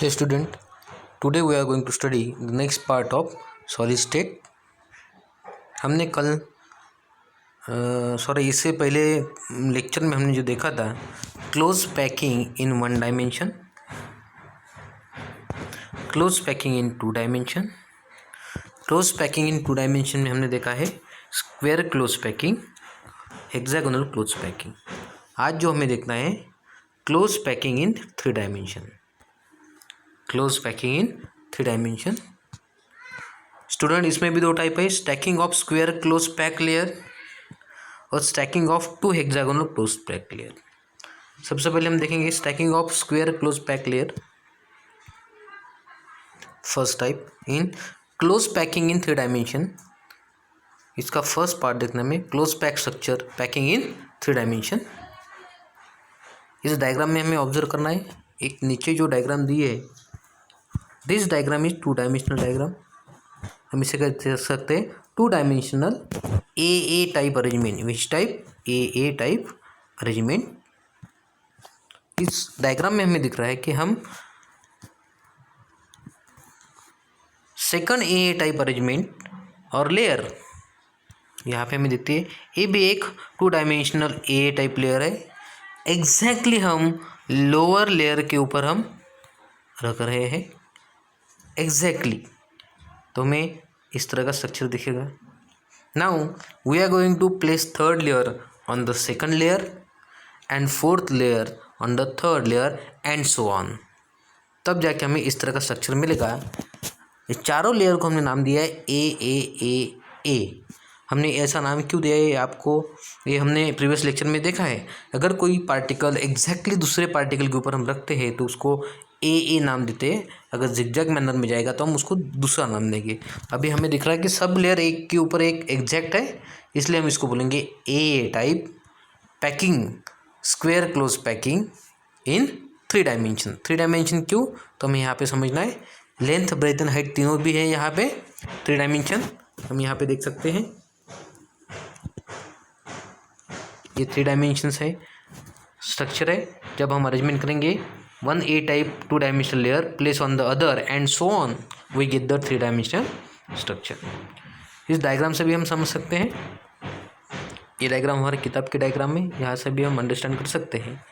Hey student, today we are going to study the next part of solid state. हमने कल इससे पहले lecture में हमने जो देखा था close packing in one dimension, close packing in two dimension, close packing in two dimension में हमने देखा है square close packing, hexagonal close packing. आज जो हमें देखना है close packing in three dimension, close packing in three dimension. Student इसमें भी दो टाइप है, stacking of square close pack layer और stacking of two hexagonal close pack layer. सबसे पहले हम देखेंगे stacking of square close pack layer. First type in close packing in three dimension. इसका फर्स्ट पार्ट देखने में close pack structure packing in three dimension. इस diagram में हमें ऑब्जर्व करना है, एक नीचे जो डायग्राम दी है, this diagram is two dimensional diagram. हम इसे कह सकते हैं two dimensional A type arrangement. Which type? A type arrangement. इस डायग्राम में हमें दिख रहा है कि हम सेकंड ए टाइप अरेंजमेंट और लेयर यहाँ पे हमें दिखती है, ये भी एक टू डायमेंशनल ए टाइप लेयर है। एग्जैक्टली हम लोअर लेयर के ऊपर हम रख रहे हैं एग्जैक्टली, तो हमें इस तरह का स्ट्रक्चर दिखेगा। Now we are going to place third layer on the second layer and fourth layer on the third layer and so on. तब जाके हमें इस तरह का स्ट्रक्चर मिलेगा। ये चारों लेयर को हमने नाम दिया है ए। हमने ऐसा नाम क्यों दिया है आपको, ये हमने प्रीवियस लेक्चर में देखा है। अगर कोई पार्टिकल एग्जैक्टली दूसरे पार्टिकल के ऊपर हम रखते हैं तो उसको ए नाम देते हैं। अगर जिगजैग मैनर में जाएगा तो हम उसको दूसरा नाम देंगे। अभी हमें दिख रहा है कि सब लेयर एक के ऊपर एक एग्जैक्ट है, इसलिए हम इसको बोलेंगे A type packing, square close packing in three dimension. Three dimension क्यों? तो हमें यहाँ पे समझना है लेंथ ब्रेथ एंड हाइट तीनों भी है यहाँ पे थ्री डायमेंशन। हम यहाँ पे देख सकते हैं ये थ्री डायमेंशंस है, स्ट्रक्चर है। जब हम अरेंजमेंट करेंगे one a type two dimensional layer place on the other and so on, we get the three dimensional structure. इस डायग्राम से भी हम समझ सकते हैं, ये डायग्राम हमारे किताब के डायग्राम में, यहाँ से भी हम अंडरस्टैंड कर सकते हैं।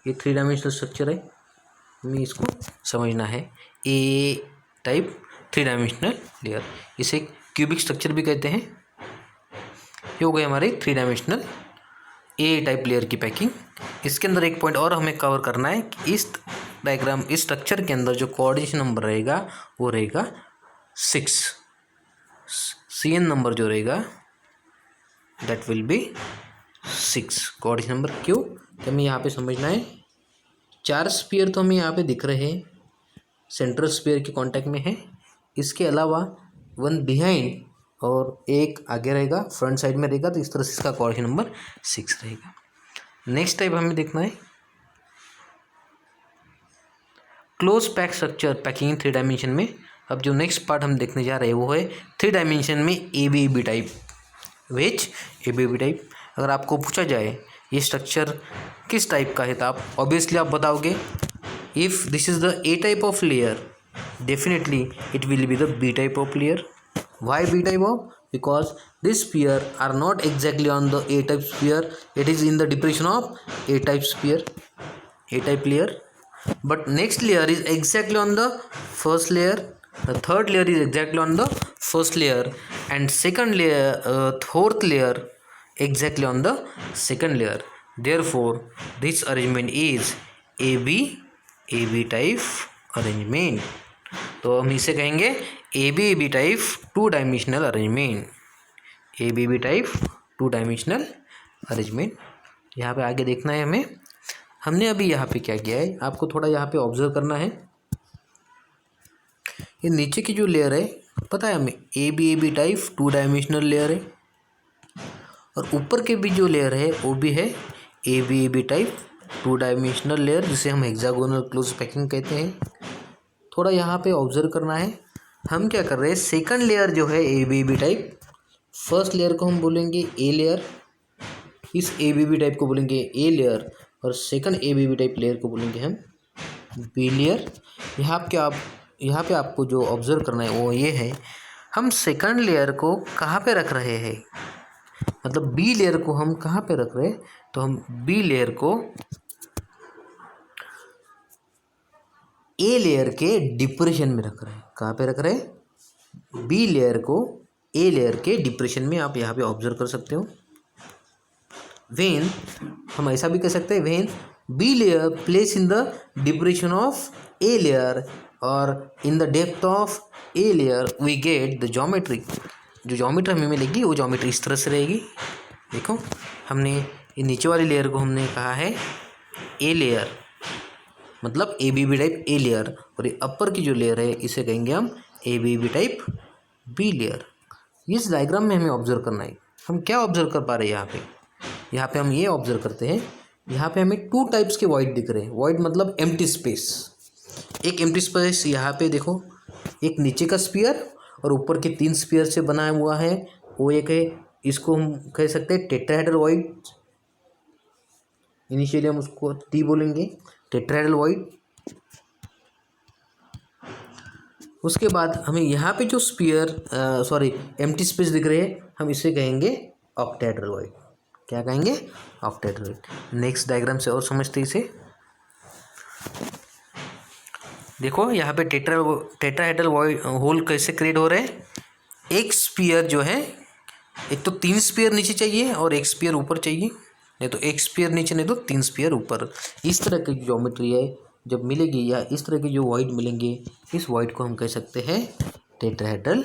ये थ्री डायमेंशनल स्ट्रक्चर है, हमें इसको समझना है ए टाइप थ्री डायमेंशनल लेयर। इसे क्यूबिक स्ट्रक्चर भी कहते हैं। ये हो गए हमारे थ्री डायमेंशनल ए टाइप लेयर की पैकिंग। इसके अंदर एक पॉइंट और हमें कवर करना है कि इस डायग्राम, इस स्ट्रक्चर के अंदर जो कोऑर्डिनेशन नंबर रहेगा वो रहेगा 6। CN नंबर जो रहेगा that will be 6 coordination number. क्यों? तो हमें यहाँ पे समझना है चार स्फीयर तो हमें यहाँ पे दिख रहे हैं, सेंट्रल स्फीयर के कांटेक्ट में है। इसके अलावा वन बिहाइंड और एक आगे रहेगा, फ्रंट साइड में रहेगा, तो इस तरह से इसका कोऑर्डिनेशन नंबर 6 रहेगा। नेक्स्ट टाइप हमें देखना है close pack structure packing in three dimension में। अब जो नेक्स्ट पार्ट हम देखने जा रहे हैं वो है थ्री डायमेंशन में ABAB टाइप। विच ABAB टाइप। अगर आपको पूछा जाए ये स्ट्रक्चर किस टाइप का है तो आप ऑब्वियसली आप बताओगे if this is the A type of layer, definitely it will be the B type of layer. Why B type of? Because this sphere are not exactly on the A type sphere, it is in the depression of A type sphere, A type layer. But next layer is exactly on the first layer, the third layer is exactly on the first layer, and second layer, fourth layer exactly on the second layer. Therefore this arrangement is AB type arrangement. तो हम इसे कहेंगे ABAB type two dimensional arrangement. ABAB type two dimensional arrangement. यहाँ पे आगे देखना है हमें, हमने अभी यहाँ पे क्या किया है आपको थोड़ा यहाँ पे ऑब्जर्व करना है। ये नीचे की जो लेयर है पता है हमें ABAB type two dimensional layer है, और ऊपर के भी जो लेयर है वो भी है ABAB type two dimensional layer, जिसे हम हेक्सागोनल क्लोज पैकिंग कहते हैं। थोड़ा यहाँ पे ऑब्जर्व करना है, हम क्या कर रहे हैं सेकंड लेयर जो है ABAB टाइप, फर्स्ट लेयर को हम बोलेंगे ए लेयर, इस ABAB टाइप को बोलेंगे ए लेयर, और सेकंड ABB टाइप लेयर को बोलेंगे हम बी लेयर। यहाँ पे आपको जो ऑब्जर्व करना है वो ये है, हम सेकंड लेयर को कहाँ पे रख रहे हैं, मतलब बी लेयर को हम कहाँ पे रख रहे हैं, तो हम बी लेयर को ए लेयर के डिप्रेशन में रख रहे हैं। कहाँ पे रख रहे हैं, बी लेयर को ए लेयर के डिप्रेशन में, आप यहाँ पे ऑब्जर्व कर सकते हो। वेन हम ऐसा भी कह सकते हैं, when B layer place in the depression of A layer और in the depth of A layer we get the geometry. जो ज्योमेट्री हमें मिलेगी वो ज्योमेट्री इस तरह से रहेगी। देखो, हमने ये नीचे वाली लेयर को हमने कहा है ए लेयर, मतलब ABB टाइप ए लेयर, और ये अपर की जो लेयर है इसे कहेंगे हम ABB टाइप बी लेयर। इस डायग्राम में हमें ऑब्जर्व करना है, हम क्या ऑब्जर्व कर पा रहे हैं यहाँ पे हम ये ऑब्जर्व करते हैं, यहाँ पे हमें 2 टाइप्स के वॉइड दिख रहे हैं। वॉइड मतलब एम्प्टी स्पेस। एक एम्प्टी स्पेस यहाँ पे देखो, एक नीचे का स्फीयर और ऊपर के 3 स्फीयर से बना हुआ है, वो एक है, इसको हम कह सकते हैं टेट्राहेड्रल वॉइड। इनिशियली हम उसको टी बोलेंगे, टेट्राहेड्रल वॉइड। उसके बाद हमें यहाँ पे जो एम्प्टी स्पेस दिख रहे हैं, हम इसे कहेंगे ऑक्टाहेड्रल वॉइड। क्या कहेंगे, ऑक्टाहेड्रल वॉइड। नेक्स्ट डायग्राम से और समझते इसे। देखो यहाँ पे टेट्राहेड्रल वॉइड होल कैसे क्रिएट हो रहे हैं। एक स्फीयर जो है, एक तो 3 स्फीयर नीचे चाहिए और एक स्फीयर ऊपर चाहिए, नहीं तो एक स्फीयर नीचे, नहीं तो 3 स्फीयर ऊपर। इस तरह की ज्योमेट्री है जब मिलेगी, या इस तरह के जो वॉइड मिलेंगे, इस वॉइड को हम कह सकते हैं टेट्राहेड्रल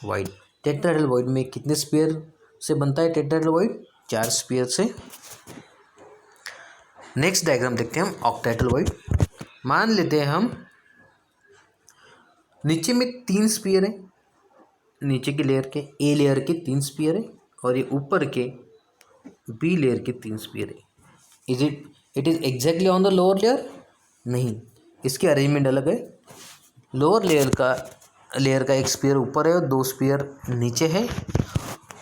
वॉइड। टेट्राहेड्रल वॉइड में कितने स्फीयर से बनता है टेट्राहेड्रल वॉइड, 4 स्फीयर से। नेक्स्ट डायग्राम देखते हैं हम ऑक्टाहेड्रल वॉइड। मान लेते हैं हम नीचे में 3 स्फीयर है, नीचे के लेयर के ए लेयर के 3 स्फीयर है, और ये ऊपर के बी लेयर के 3 स्फीयर है। It is exactly on the lower layer, नहीं, इसकी अरेंजमेंट अलग है। लोअर लेयर का एक स्फीयर ऊपर है और 2 स्फीयर नीचे है,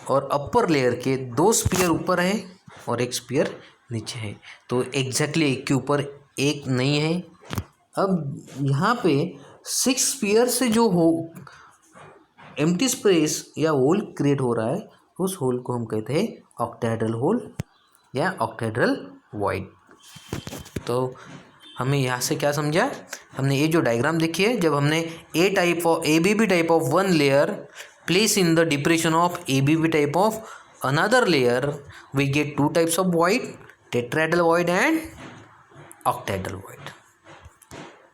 और अपर लेयर के 2 स्फीयर ऊपर है और 1 स्फीयर नीचे है। तो एग्जैक्टली एक के ऊपर एक नहीं है। अब यहाँ पे 6 स्फीयर से जो हो एम्प्टी स्पेस या होल क्रिएट हो रहा है, उस होल को हम कहते हैं ऑक्टाहेड्रल होल या ऑक्टाहेड्रल वॉइड। तो हमें यहाँ से क्या समझा, हमने ये जो डायग्राम देखी है, जब हमने ABB type of 1 layer place in the depression of ABB type of another layer, we get 2 types of void, tetrahedral void and octahedral void.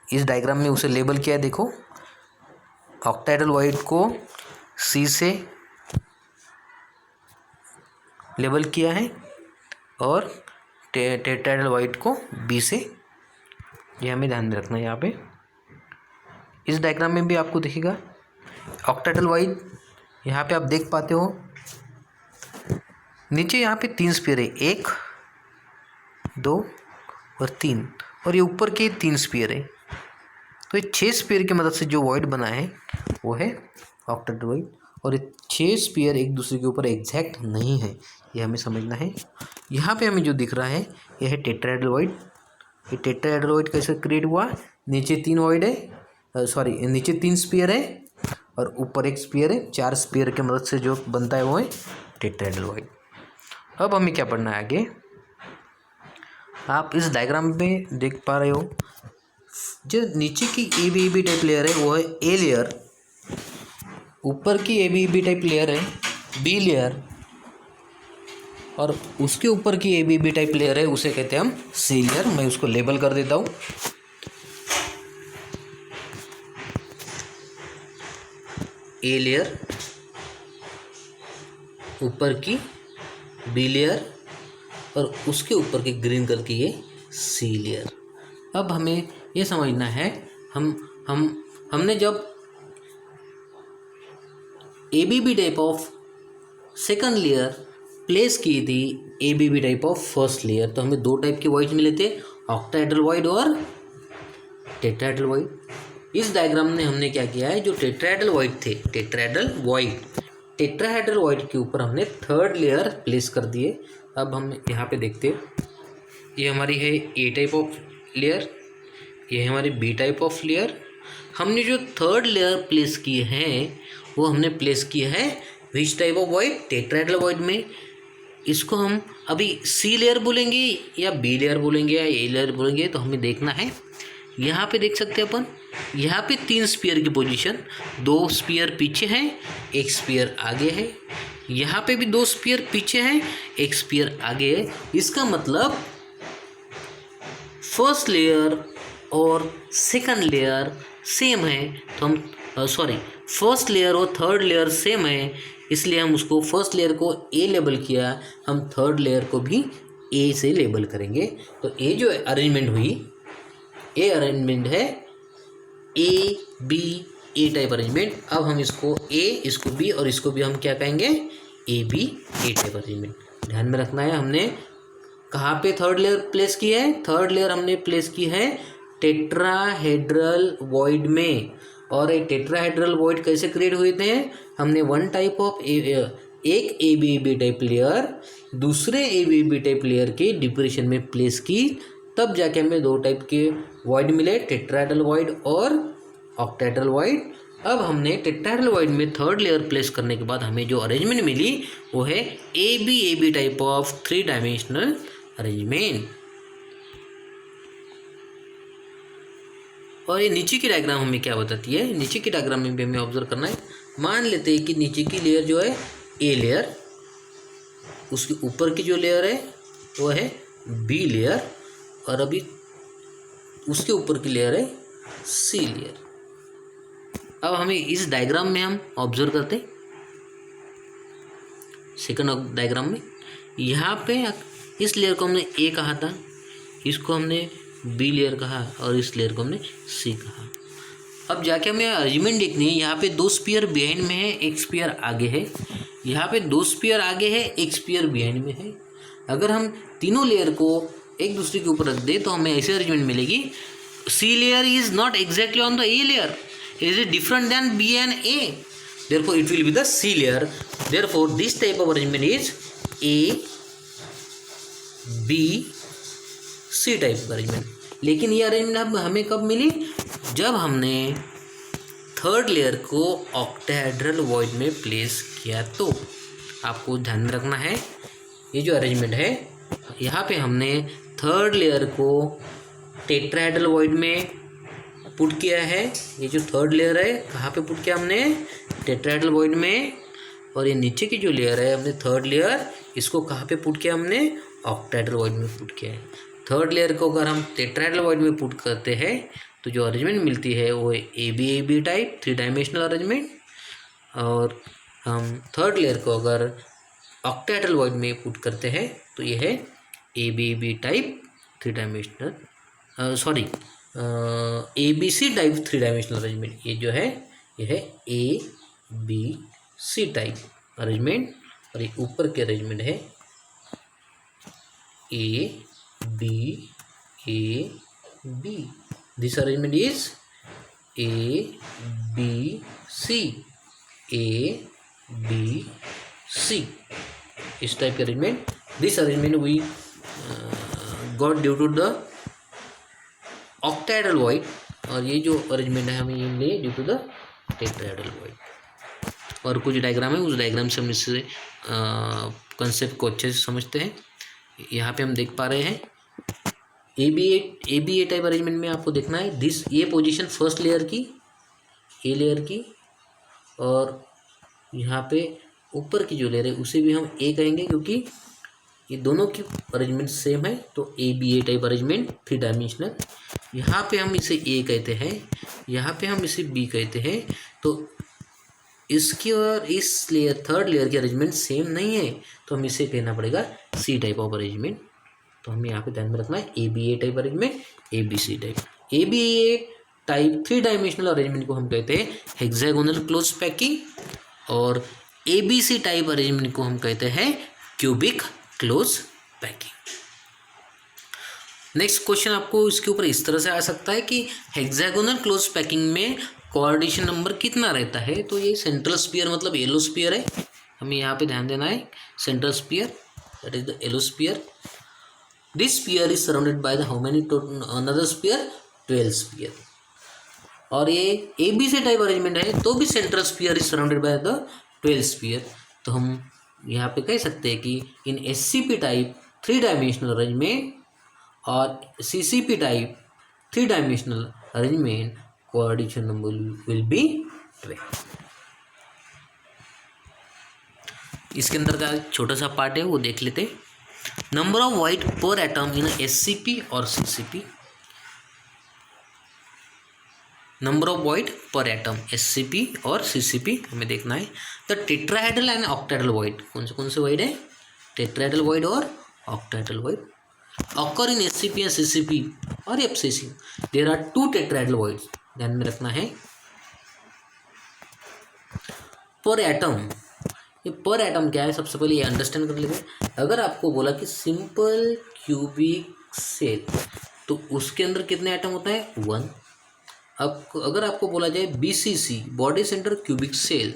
इस डायग्राम में उसे लेबल किया है, देखो, ऑक्टाहेड्रल वॉइड को C से लेबल किया है और टेट्राहेड्रल वॉइड को B से। ये हमें ध्यान में रखना है। यहाँ पे इस डायग्राम में भी आपको दिखेगा ऑक्टाहेड्रल वॉइड। यहाँ पे आप देख पाते हो नीचे यहाँ पे 3 स्फीयर है, 1 2 और 3, और ये ऊपर के 3 स्फीयर है। तो ये 6 स्फीयर की मदद से जो वॉइड बना है वो है ऑक्टाहेड्रल वॉइड, और ये 6 स्फीयर एक दूसरे के ऊपर एग्जैक्ट नहीं है, ये हमें समझना है। यहाँ पे हमें जो दिख रहा है ये है टेट्राहेड्रल वॉइड। ये टेट्राहेड्रल वॉइड कैसे क्रिएट हुआ, नीचे 3 वॉइड है, नीचे 3 स्फीयर है और ऊपर 1 स्फीयर है। 4 स्फीयर की मदद से जो बनता है वो है टेट्राहेड्रल वॉइड। अब हमें क्या पढ़ना है आगे, आप इस डायग्राम में देख पा रहे हो, जो नीचे की ABB टाइप लेयर है वो है ए लेयर, ऊपर की ABB टाइप लेयर है बी लेयर, और उसके ऊपर की ABB टाइप लेयर है उसे कहते हैं हम सी लेयर। मैं उसको लेबल कर देता हूँ। ए लेयर, ऊपर की बी लेयर, और उसके ऊपर की ग्रीन कलर की ये सी लेयर। अब हमें ये समझना है, हमने जब ABB type of second layer place की थी ABB type of first layer, तो हमें 2 टाइप के वॉइड मिले थे, ऑक्टाहेड्रल वॉइड और टेट्राहेड्रल वॉइड। इस डायग्राम में हमने क्या किया है, जो टेट्राहेड्रल वॉइड थे, टेट्राहेड्रल वॉइड के ऊपर हमने 3rd लेयर प्लेस कर दिए। अब हम यहाँ पे देखते हैं, ये हमारी है ए टाइप ऑफ लेयर, ये है हमारी बी टाइप ऑफ लेयर। हमने जो थर्ड लेयर प्लेस किए हैं वो हमने प्लेस किया है which type of void, tetrahedral void में। इसको हम अभी सी लेयर बोलेंगे या बी लेयर बोलेंगे या ए लेयर बोलेंगे, तो हमें देखना है। यहाँ पे देख सकते हैं अपन, यहाँ पे 3 स्पीयर की पोजीशन, 2 स्पीयर पीछे हैं, 1 स्पीयर आगे है। यहाँ पे भी 2 स्पीयर पीछे हैं, 1 स्पीयर आगे है। इसका मतलब फर्स्ट लेयर और सेकंड लेयर सेम है, तो हम फर्स्ट लेयर और थर्ड लेयर सेम है, इसलिए हम उसको फर्स्ट लेयर को ए लेबल किया, हम थर्ड लेयर को भी ए से लेबल करेंगे। तो ए जो अरेंजमेंट हुई, ए अरेंजमेंट है A B A type arrangement. अब हम इसको ए, इसको बी और इसको भी हम क्या कहेंगे, A B A type arrangement. ध्यान में रखना है हमने कहाँ पे थर्ड लेयर प्लेस की है। थर्ड लेयर हमने प्लेस की है टेट्राहेड्रल वॉइड में। और एक टेट्राहेड्रल वॉइड कैसे क्रिएट हुए थे, हमने वन टाइप ऑफ एक A B B type layer दूसरे A B B type layer के डिप्रेशन में प्लेस की, तब जाके हमें 2 टाइप के वॉइड मिले, टेट्राहेड्रल वॉइड और ऑक्टाहेड्रल वॉइड। अब हमने टेट्राहेड्रल वॉइड में थर्ड लेयर प्लेस करने के बाद हमें जो अरेंजमेंट मिली वो है A B type of 3 dimensional arrangement. और ये नीचे की डायग्राम हमें क्या बताती है, नीचे की डायग्राम में भी हमें ऑब्जर्व करना है। मान लेते हैं कि नीचे की लेयर जो है ए लेयर, उसके ऊपर की जो लेयर है वो है बी लेयर, और अभी उसके ऊपर की लेयर है सी लेयर। अब हमें इस डायग्राम में हम ऑब्जर्व करते हैं, सेकंड डायग्राम में यहाँ पे इस लेयर को हमने ए कहा था, इसको हमने बी लेयर कहा और इस लेयर को हमने सी कहा। अब जाके हमें अरेंजमेंट देखनी है। यहाँ पे 2 स्पीयर बिहाइंड में है, 1 स्पीयर आगे है। यहाँ पे 2 स्पीयर आगे है, 1 स्पीयर बिहाइंड में है। अगर हम तीनों लेयर को एक दूसरे के ऊपर रख दे तो हमें ऐसी अरेंजमेंट मिलेगी, C layer is not exactly on the A layer, is it different then B and A, therefore it will be the C layer. Therefore this type of arrangement is A B C type arrangement. लेकिन ये arrangement हमें कब मिली, जब हमने third layer को octahedral void में place किया। तो आपको ध्यान में रखना है, ये जो अरेंजमेंट है यहाँ पे हमने थर्ड लेयर को टेट्राहेड्रल वॉइड में पुट किया है। ये जो थर्ड लेयर है कहाँ पे पुट किया हमने, टेट्राहेड्रल वॉइड में। और ये नीचे की जो लेयर है हमने थर्ड लेयर, इसको कहाँ पे पुट किया हमने, ऑक्टाहेड्रल वॉइड में पुट किया है। थर्ड लेयर को अगर हम टेट्राहेड्रल वॉइड में पुट करते हैं तो जो अरेंजमेंट मिलती है वो है A B type 3 dimensional arrangement. और हम थर्ड लेयर को अगर ऑक्टाहेड्रल वॉइड में पुट करते हैं तो ये है A B type 3 dimensional A B C type 3 dimensional arrangement. ये जो है ये है A B C type arrangement. और ये ऊपर के अरेंजमेंट है A B this arrangement is A B C इस टाइप के arrangement. This arrangement we got due to the octahedral void, और ये जो अरेंजमेंट है हमें ये मिले due to the tetrahedral void. और कुछ डायग्राम है, उस डायग्राम से हम इससे कंसेप्ट को अच्छे से समझते हैं। यहाँ पे हम देख पा रहे हैं A B A type arrangement में आपको देखना है ये पोजीशन फर्स्ट लेयर की, ए लेयर की, और यहाँ पे ऊपर की जो लेयर है उसे भी हम ए कहेंगे क्योंकि ये दोनों की अरेंजमेंट सेम है। तो A B A type arrangement 3 dimensional. यहाँ पे हम इसे ए कहते हैं, यहाँ पे हम इसे बी कहते हैं। तो इसकी और इस लेयर थर्ड लेयर की अरेंजमेंट सेम नहीं है, तो हम इसे कहना पड़ेगा सी टाइप ऑफ अरेंजमेंट। तो हमें यहाँ पे ध्यान में रखना है A B A type arrangement, A B C type. A B A type 3 dimensional arrangement को हम कहते हैं हेक्सागोनल क्लोज पैकिंग, और A B C type arrangement को हम कहते हैं cubic close packing. Next question आपको इसके ऊपर इस तरह से आ सकता है कि हेक्सागोनल क्लोज पैकिंग में कोऑर्डिनेशन नंबर कितना रहता है। तो ये सेंट्रल स्फीयर मतलब येलो स्फीयर है, हमें यहाँ पे ध्यान देना है। Central sphere that is the yellow sphere. This sphere is surrounded by the how many another sphere 12 sphere. और ये A B C type arrangement है तो भी central sphere is surrounded by the 12 sphere. तो हम यहाँ पे कह सकते हैं कि in S C P type 3 dimensional arrangement और C C P type 3 dimensional arrangement coordination number will be 12। इसके अंदर का छोटा सा पार्ट है वो देख लेते। Number of void per atom in S C P और C C P. Number of void per atom S C P और सी सी पी हमें देखना है। The tetrahedral and octahedral void कौन से वाइट है? टेट्राहेड्रल वाइट और octahedral void occur in S C P and C C P और F C C. There are 2 tetrahedral voids, ध्यान में रखना है। पर एटम, ये पर एटम क्या है सबसे पहले ये अंडरस्टैंड कर लेते। अगर आपको बोला कि सिंपल क्यूबिक सेल तो उसके अंदर कितने एटम होता है? 1। अब अगर आपको बोला जाए BCC body center cubic cell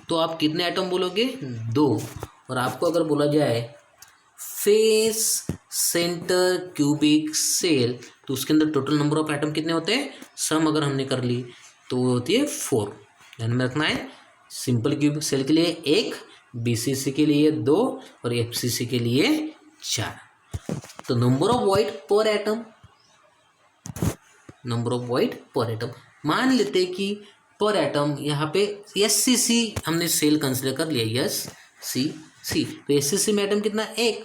तो आप कितने एटम बोलोगे? 2। और आपको अगर बोला जाए फेस सेंटर क्यूबिक सेल तो उसके अंदर टोटल नंबर ऑफ एटम कितने होते हैं? सम अगर हमने कर ली तो वो होती है 4। ध्यान में रखना है, सिंपल क्यूबिक सेल के लिए 1, BCC के लिए 2 और FCC के लिए 4। तो number of void per atom, number of void per atom मान लेते हैं कि पर एटम यहाँ पे SCC हमने सेल कंसिडर कर लिया, SCC। तो SCC में एटम कितना? 1।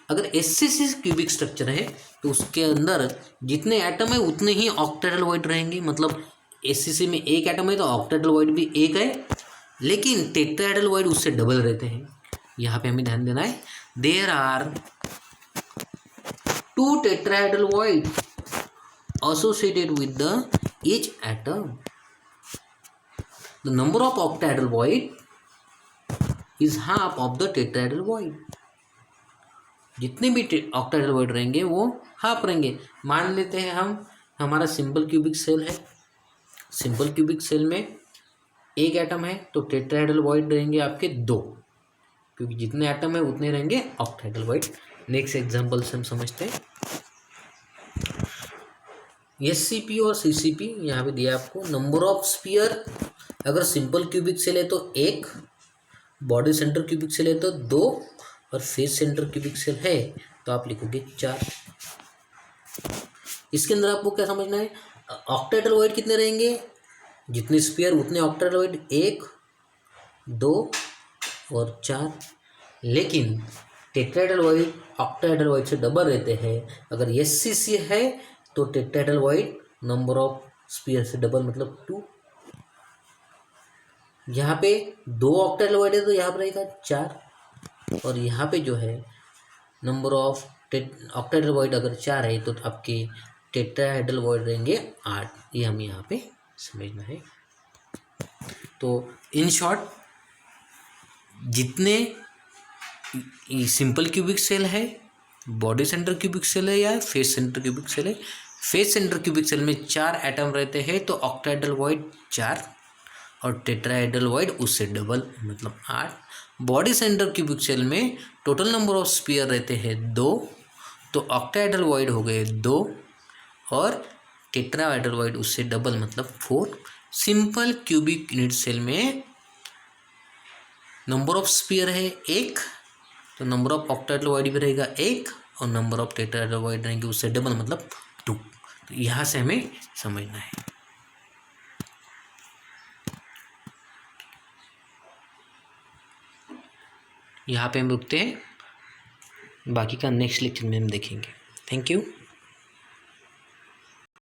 अगर SCC क्यूबिक स्ट्रक्चर है तो उसके अंदर जितने एटम है उतने ही ऑक्टाहेड्रल वाइट रहेंगे। मतलब SCC में 1 एटम है तो ऑक्टाहेड्रल वाइट भी 1 है, लेकिन टेट्राहेड्रल वाइट उससे डबल रहते हैं। यहाँ पे हमें ध्यान देना है। There are 2 tetrahedral void associated with the each atom. The number of octahedral void is half of the tetrahedral void. जितने भी ऑक्टाहेड्रल void रहेंगे वो हाफ रहेंगे। मान लेते हैं हम हमारा सिंपल क्यूबिक सेल है, सिंपल क्यूबिक सेल में 1 एटम है तो टेट्राहेड्रल void रहेंगे आपके 2, क्योंकि जितने एटम है उतने रहेंगे ऑक्टाहेड्रल void। नेक्स्ट एग्जाम्पल से हम समझते हैं। SCP और CCP यहाँ पे दिया आपको। नंबर ऑफ स्फीयर, अगर सिंपल क्यूबिक सेल है तो 1, बॉडी सेंटर क्यूबिक सेल है तो 2 और फेस सेंटर क्यूबिक सेल है तो आप लिखोगे 4। इसके अंदर आपको क्या समझना है? ऑक्टाहेड्रल वाइट कितने रहेंगे? जितने स्फीयर उतने ऑक्टाहेड्रल वाइट, 1, 2 और 4। लेकिन टेट्राहेड्रल वाइट ऑक्टाहेड्रल वाइट से डबल रहते हैं। अगर SCC है तो tetrahedral white number of sphere से डबल मतलब 2। यहाँ पे 2 ऑक्टाहेड्रल वाइट है तो यहाँ पर रहेगा 4। और यहाँ पे जो है नंबर ऑफ ऑक्टाहेड्रल वाइट अगर 4 है तो आपके टेट्राहेड्रल वाइट रहेंगे 8। ये हमें यहाँ पे समझना है। तो इन शॉर्ट जितने सिंपल क्यूबिक सेल है, बॉडी सेंटर क्यूबिक सेल है या फेस सेंटर क्यूबिक सेल है, फेस सेंटर क्यूबिक सेल में 4 एटम रहते हैं तो ऑक्टाहेड्रल वाइट 4 और टेट्राहेड्रल वाइट उससे डबल मतलब 8। बॉडी सेंटर क्यूबिक सेल में टोटल नंबर ऑफ स्फीयर रहते हैं 2 तो ऑक्टाहेड्रल वाइट हो गए 2 और टेट्राहेड्रल वाइट उससे डबल मतलब 4। सिंपल क्यूबिक यूनिट सेल में नंबर ऑफ स्फीयर है 1 तो नंबर ऑफ ऑक्टाहेड्रल वाइट भी रहेगा 1 और नंबर ऑफ टेट्राहेड्रल वाइट रहेंगे उससे डबल मतलब 2। तो यहाँ से हमें समझना है। यहाँ पे हम रुकते हैं, बाकी का नेक्स्ट लेक्चर में हम देखेंगे। Thank you.